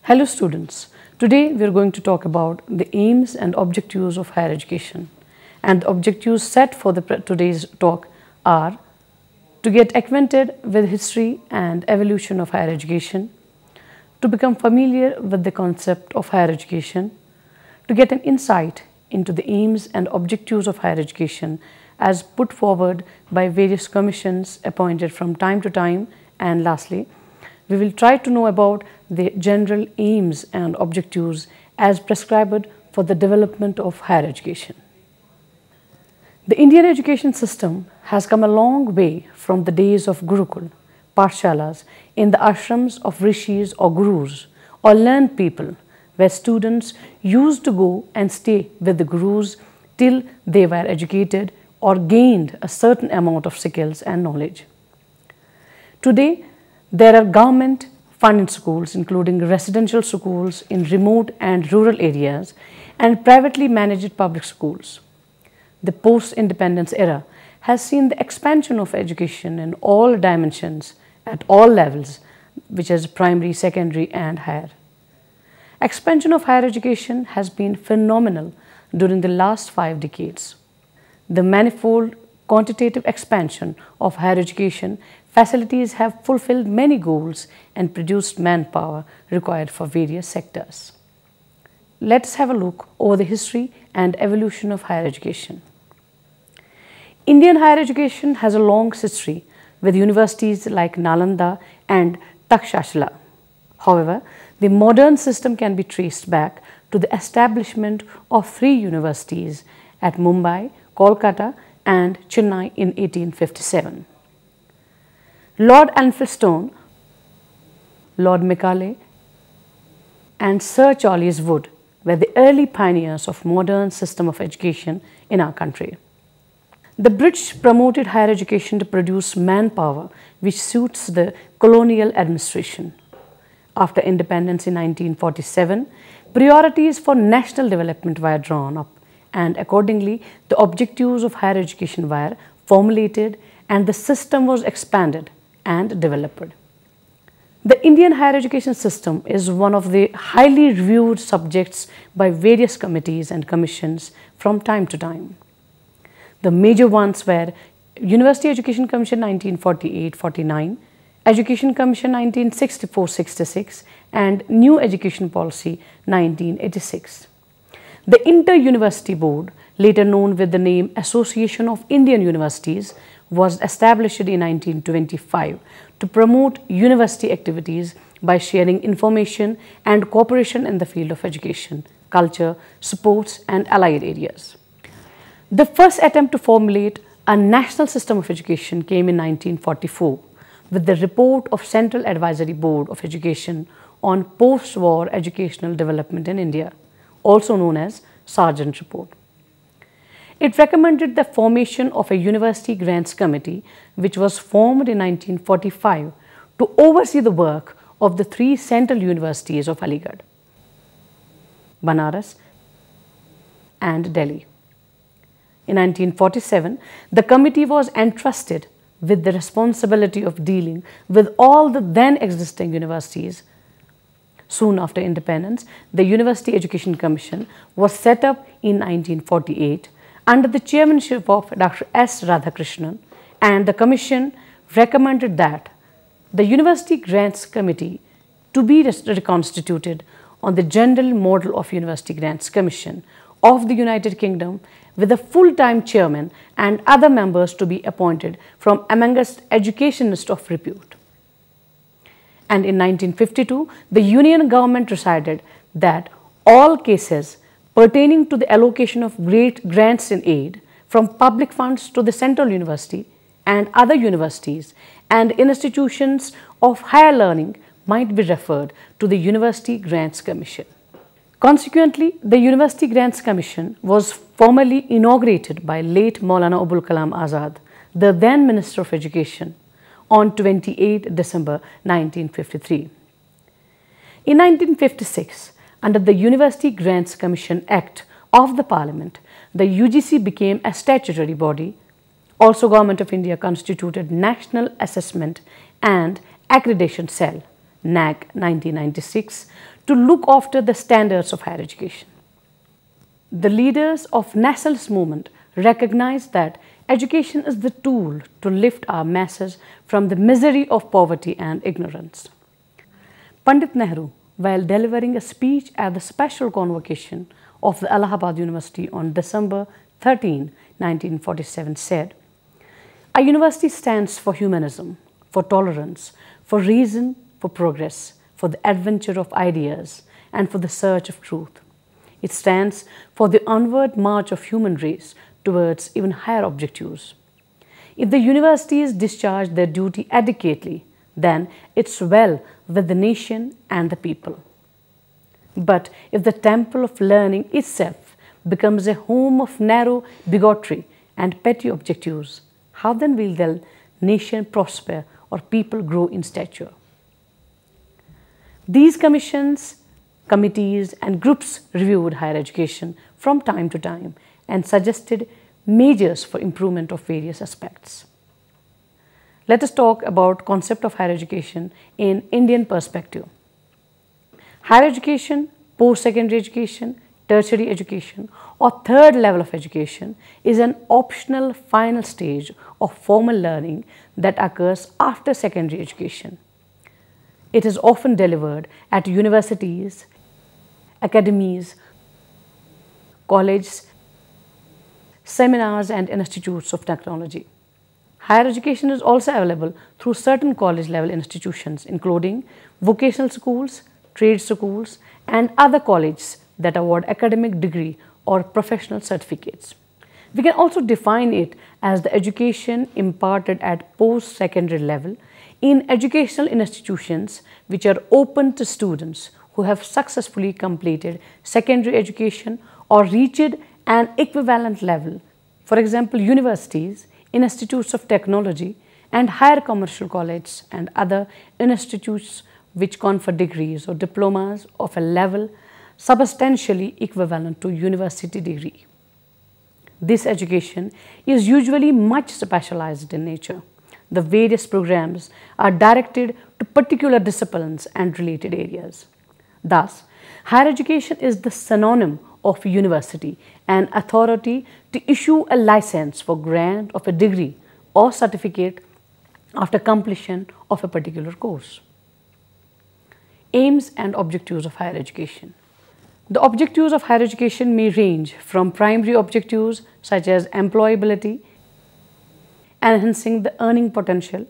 Hello students, today we are going to talk about the aims and objectives of higher education, and the objectives set for today's talk are to get acquainted with history and evolution of higher education, to become familiar with the concept of higher education, to get an insight into the aims and objectives of higher education as put forward by various commissions appointed from time to time, and lastly, we will try to know about the general aims and objectives as prescribed for the development of higher education. The Indian education system has come a long way from the days of Gurukul, Pathshalas, in the ashrams of rishis or gurus or learned people, where students used to go and stay with the gurus till they were educated or gained a certain amount of skills and knowledge. Today, there are government-funded schools, including residential schools in remote and rural areas, and privately managed public schools. The post-independence era has seen the expansion of education in all dimensions, at all levels, which is primary, secondary, and higher. Expansion of higher education has been phenomenal during the last 5 decades. The manifold quantitative expansion of higher education facilities have fulfilled many goals and produced manpower required for various sectors. Let's have a look over the history and evolution of higher education. Indian higher education has a long history with universities like Nalanda and Takshashila. However, the modern system can be traced back to the establishment of 3 universities at Mumbai, Kolkata, and Chennai in 1857. Lord Elphinstone, Lord Macaulay, and Sir Charles Wood were the early pioneers of modern system of education in our country. The British promoted higher education to produce manpower which suits the colonial administration. After independence in 1947, priorities for national development were drawn up, and accordingly, the objectives of higher education were formulated and the system was expanded and developed. The Indian higher education system is one of the highly reviewed subjects by various committees and commissions from time to time. The major ones were University Education Commission 1948-49, Education Commission 1964-66, and New Education Policy 1986. The Inter-University Board, later known with the name Association of Indian Universities, was established in 1925 to promote university activities by sharing information and cooperation in the field of education, culture, sports, and allied areas. The first attempt to formulate a national system of education came in 1944 with the report of Central Advisory Board of Education on post-war educational development in India, also known as Sargent Report. It recommended the formation of a University Grants Committee, which was formed in 1945 to oversee the work of the 3 central universities of Aligarh, Banaras, and Delhi. In 1947, the committee was entrusted with the responsibility of dealing with all the then existing universities. Soon after independence, the University Education Commission was set up in 1948 under the chairmanship of Dr. S. Radhakrishnan, and the commission recommended that the University Grants Committee to be reconstituted on the general model of University Grants Commission of the United Kingdom, with a full-time chairman and other members to be appointed from amongst educationists of repute. And in 1952, the Union government decided that all cases pertaining to the allocation of great grants in aid from public funds to the Central University and other universities and institutions of higher learning might be referred to the University Grants Commission. Consequently, the University Grants Commission was formally inaugurated by late Maulana Abul Kalam Azad, the then Minister of Education, on 28 December 1953. In 1956, under the University Grants Commission Act of the Parliament, the UGC became a statutory body. Also, Government of India constituted National Assessment and Accreditation Cell, NAC 1996, to look after the standards of higher education. The leaders of nationalist movement recognized that education is the tool to lift our masses from the misery of poverty and ignorance. Pandit Nehru, while delivering a speech at the special convocation of the Allahabad University on December 13, 1947, said, "A university stands for humanism, for tolerance, for reason, for progress, for the adventure of ideas, and for the search of truth. It stands for the onward march of human race towards even higher objectives. If the universities discharge their duty adequately, then it's well with the nation and the people. But if the temple of learning itself becomes a home of narrow bigotry and petty objectives, how then will the nation prosper or people grow in stature?" These commissions, committees, and groups reviewed higher education from time to time and suggested measures for improvement of various aspects. Let us talk about concept of higher education in Indian perspective. Higher education, post-secondary education, tertiary education, or third level of education is an optional final stage of formal learning that occurs after secondary education. It is often delivered at universities, academies, colleges, seminars, and institutes of technology. Higher education is also available through certain college-level institutions, including vocational schools, trade schools, and other colleges that award academic degree or professional certificates. We can also define it as the education imparted at post-secondary level in educational institutions which are open to students who have successfully completed secondary education or reached an equivalent level. For example, universities, institutes of technology, and higher commercial colleges and other institutes which confer degrees or diplomas of a level substantially equivalent to university degree. This education is usually much specialized in nature. The various programs are directed to particular disciplines and related areas. Thus, higher education is the synonym of university, an authority to issue a license for grant of a degree or certificate after completion of a particular course. Aims and objectives of higher education. The objectives of higher education may range from primary objectives such as employability, enhancing the earning potential,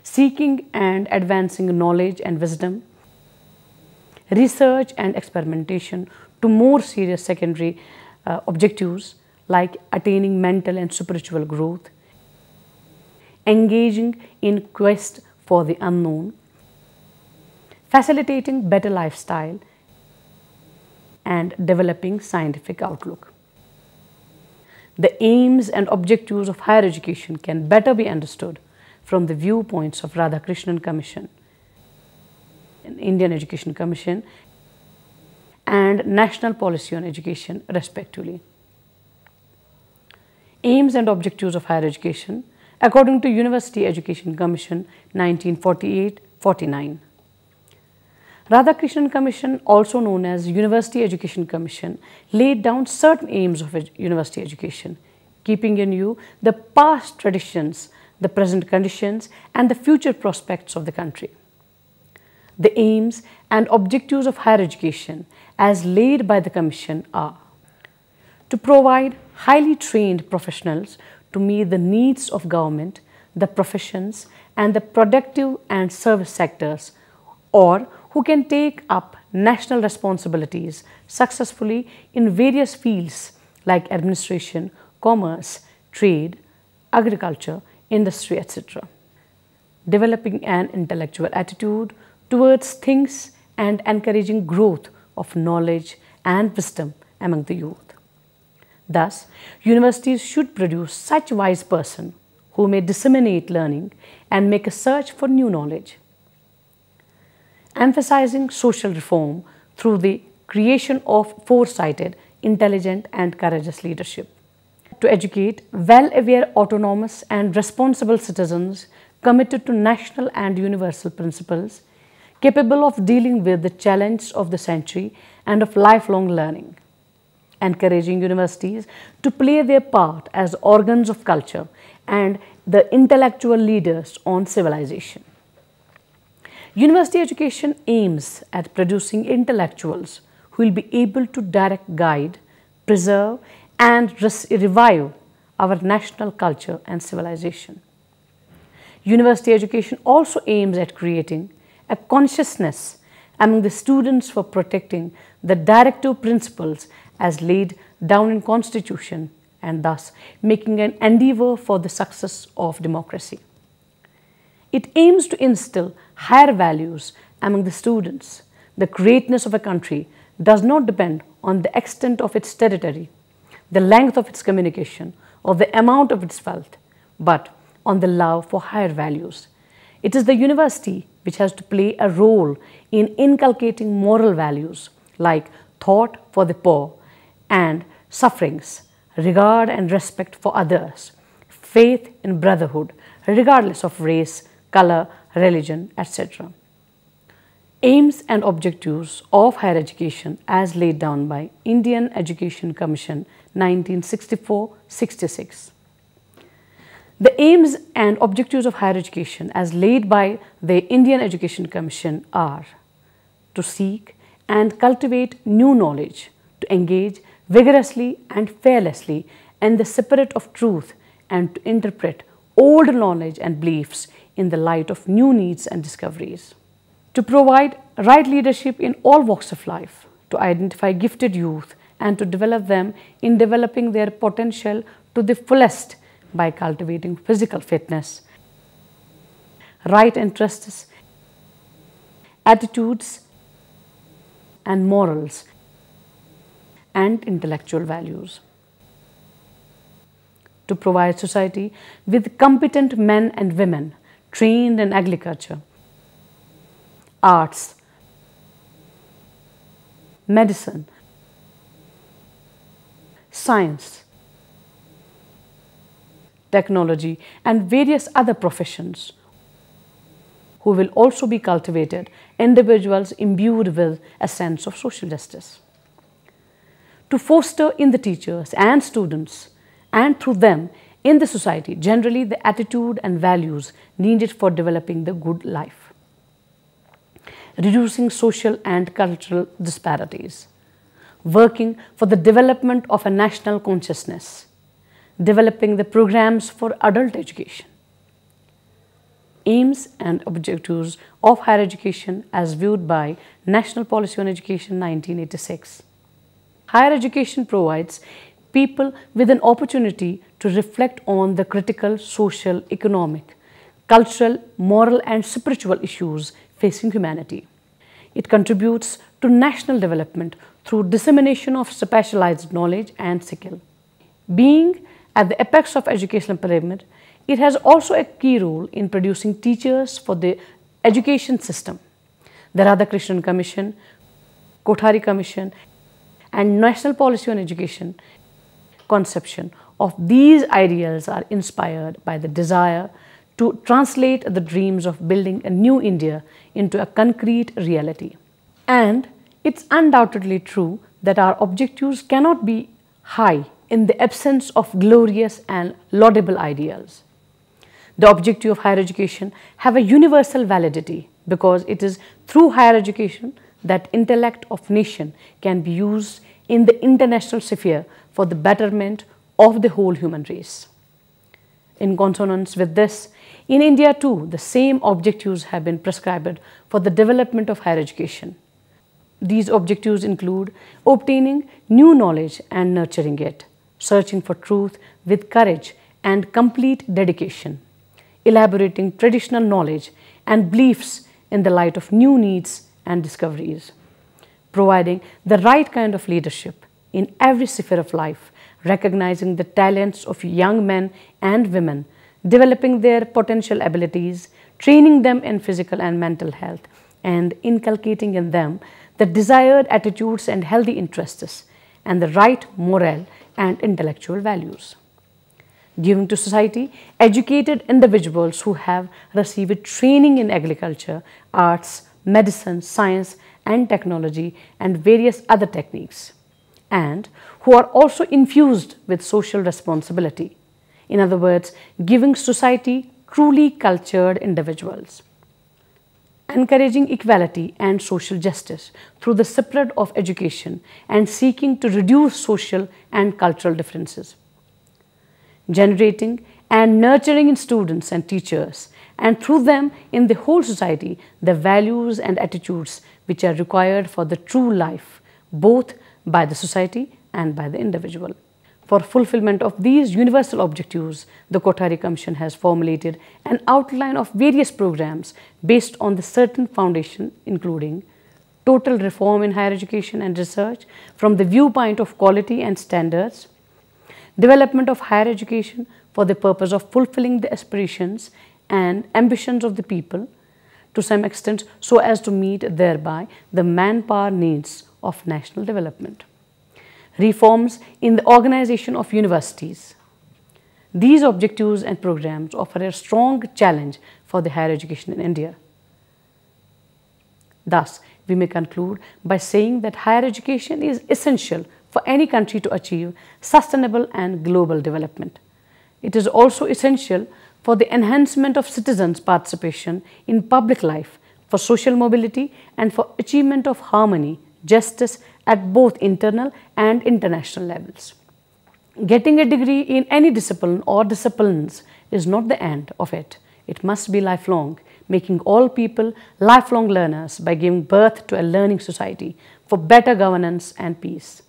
seeking and advancing knowledge and wisdom, research and experimentation, to more serious secondary objectives like attaining mental and spiritual growth, engaging in quest for the unknown, facilitating better lifestyle, and developing scientific outlook. The aims and objectives of higher education can better be understood from the viewpoints of Radhakrishnan Commission, Indian Education Commission, and National Policy on Education, respectively. Aims and objectives of higher education according to University Education Commission 1948-49. Radhakrishnan Commission, also known as University Education Commission, laid down certain aims of university education, keeping in view the past traditions, the present conditions, and the future prospects of the country. The aims and objectives of higher education as laid by the Commission are to provide highly trained professionals to meet the needs of government, the professions, and the productive and service sectors, or who can take up national responsibilities successfully in various fields like administration, commerce, trade, agriculture, industry, etc. Developing an intellectual attitude towards things and encouraging growth of knowledge and wisdom among the youth. Thus, universities should produce such wise persons who may disseminate learning and make a search for new knowledge. Emphasizing social reform through the creation of foresighted, intelligent, and courageous leadership. To educate well-aware, autonomous, and responsible citizens committed to national and universal principles, capable of dealing with the challenge of the century and of lifelong learning, encouraging universities to play their part as organs of culture and the intellectual leaders on civilization. University education aims at producing intellectuals who will be able to direct, guide, preserve, and revive our national culture and civilization. University education also aims at creating a consciousness among the students for protecting the directive principles as laid down in Constitution and thus making an endeavor for the success of democracy. It aims to instill higher values among the students. The greatness of a country does not depend on the extent of its territory, the length of its communication, or the amount of its wealth, but on the love for higher values. It is the university which has to play a role in inculcating moral values like thought for the poor and sufferings, regard and respect for others, faith in brotherhood, regardless of race, color, religion, etc. Aims and objectives of higher education as laid down by Indian Education Commission 1964-66. The aims and objectives of higher education as laid by the Indian Education Commission are to seek and cultivate new knowledge, to engage vigorously and fearlessly in the spirit of truth, and to interpret old knowledge and beliefs in the light of new needs and discoveries. To provide right leadership in all walks of life, to identify gifted youth and to develop them in developing their potential to the fullest by cultivating physical fitness, right interests, attitudes and morals, and intellectual values. To provide society with competent men and women trained in agriculture, arts, medicine, science, technology, and various other professions, who will also be cultivated individuals imbued with a sense of social justice. To foster in the teachers and students, and through them in the society generally, the attitude and values needed for developing the good life, reducing social and cultural disparities, working for the development of a national consciousness, developing the programs for adult education. Aims and objectives of higher education as viewed by National Policy on Education 1986. Higher education provides people with an opportunity to reflect on the critical social, economic, cultural, moral and spiritual issues facing humanity. It contributes to national development through dissemination of specialized knowledge and skill. Being at the apex of educational pyramid, it has also a key role in producing teachers for the education system. The Radhakrishnan Commission, Kothari Commission, and National Policy on Education conception of these ideals are inspired by the desire to translate the dreams of building a new India into a concrete reality. And it's undoubtedly true that our objectives cannot be high in the absence of glorious and laudable ideals. The objective of higher education have a universal validity because it is through higher education that intellect of nation can be used in the international sphere for the betterment of the whole human race. In consonance with this, in India too, the same objectives have been prescribed for the development of higher education. These objectives include obtaining new knowledge and nurturing it, searching for truth with courage and complete dedication, elaborating traditional knowledge and beliefs in the light of new needs and discoveries, providing the right kind of leadership in every sphere of life, recognizing the talents of young men and women, developing their potential abilities, training them in physical and mental health, and inculcating in them the desired attitudes and healthy interests, and the right moral and intellectual values. Giving to society educated individuals who have received training in agriculture, arts, medicine, science and technology, and various other techniques, and who are also infused with social responsibility. In other words, giving society truly cultured individuals. Encouraging equality and social justice through the spread of education and seeking to reduce social and cultural differences. Generating and nurturing in students and teachers, and through them in the whole society, the values and attitudes which are required for the true life, both by the society and by the individual. For fulfillment of these universal objectives, the Kothari Commission has formulated an outline of various programs based on the certain foundation, including total reform in higher education and research from the viewpoint of quality and standards, development of higher education for the purpose of fulfilling the aspirations and ambitions of the people to some extent so as to meet thereby the manpower needs of national development. Reforms in the organization of universities. These objectives and programs offer a strong challenge for the higher education in India. Thus, we may conclude by saying that higher education is essential for any country to achieve sustainable and global development. It is also essential for the enhancement of citizens' participation in public life, for social mobility, and for achievement of harmony, justice at both internal and international levels. Getting a degree in any discipline or disciplines is not the end of it. It must be lifelong, making all people lifelong learners by giving birth to a learning society for better governance and peace.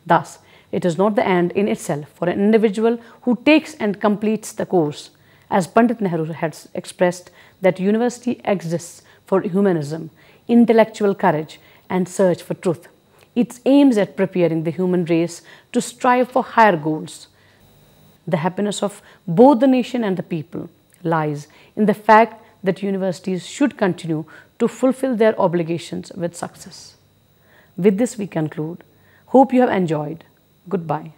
Thus, it is not the end in itself for an individual who takes and completes the course. As Pandit Nehru had expressed, that university exists for humanism, intellectual courage, and search for truth. It aims at preparing the human race to strive for higher goals. The happiness of both the nation and the people lies in the fact that universities should continue to fulfill their obligations with success. With this we conclude. Hope you have enjoyed. Goodbye.